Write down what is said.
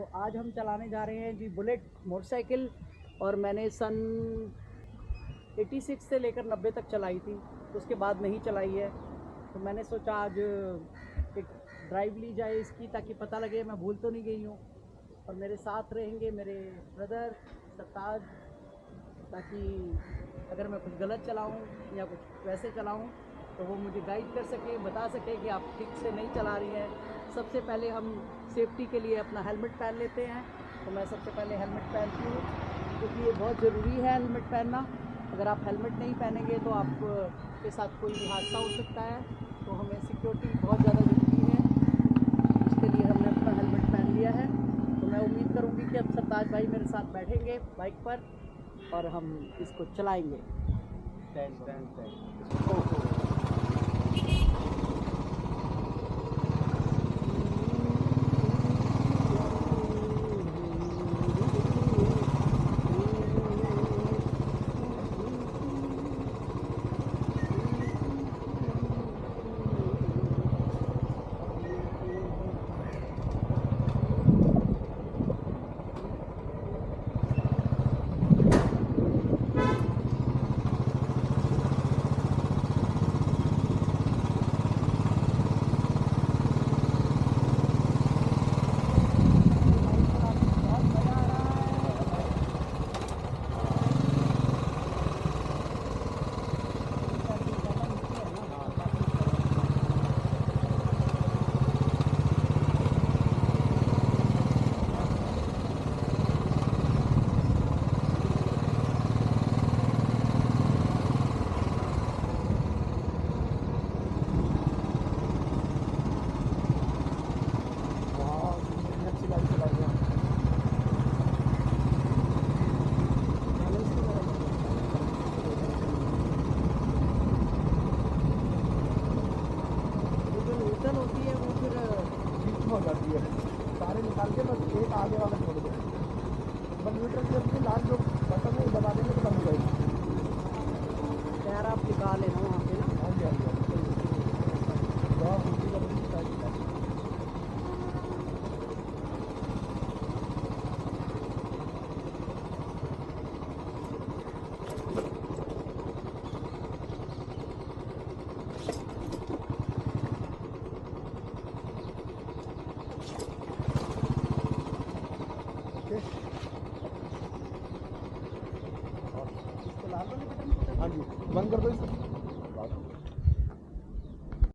तो आज हम चलाने जा रहे हैं जी बुलेट मोटरसाइकिल। और मैंने सन 86 से लेकर 90 तक चलाई थी, तो उसके बाद नहीं चलाई है। तो मैंने सोचा आज एक ड्राइव ली जाए इसकी, ताकि पता लगे मैं भूल तो नहीं गई हूँ। और मेरे साथ रहेंगे मेरे ब्रदर सरताज, ताकि अगर मैं कुछ गलत चलाऊँ या कुछ वैसे चलाऊँ तो वो मुझे गाइड कर सके, बता सके कि आप ठीक से नहीं चला रही हैं। सबसे पहले हम सेफ्टी के लिए अपना हेलमेट पहन लेते हैं। तो मैं सबसे पहले हेलमेट पहनती हूँ, क्योंकि ये बहुत ज़रूरी है हेलमेट पहनना। अगर आप हेलमेट नहीं पहनेंगे तो आपके साथ कोई भी हादसा हो सकता है। तो हमें सिक्योरिटी बहुत ज़्यादा ज़रूरी है, इसके लिए हमने अपना हेलमेट पहन लिया है। तो मैं उम्मीद करूँगी कि अब सरताज भाई मेरे साथ बैठेंगे बाइक पर और हम इसको चलाएँगे। होती है वो फिर बीच में हो जाती है, सारे निकाल के बस एक आगे वाला छोड़ दो। बस मीटर की अपनी लाल जो बटन है दबा देंगे तो बंद हो जाएगी। टायर आप निकाल लेना।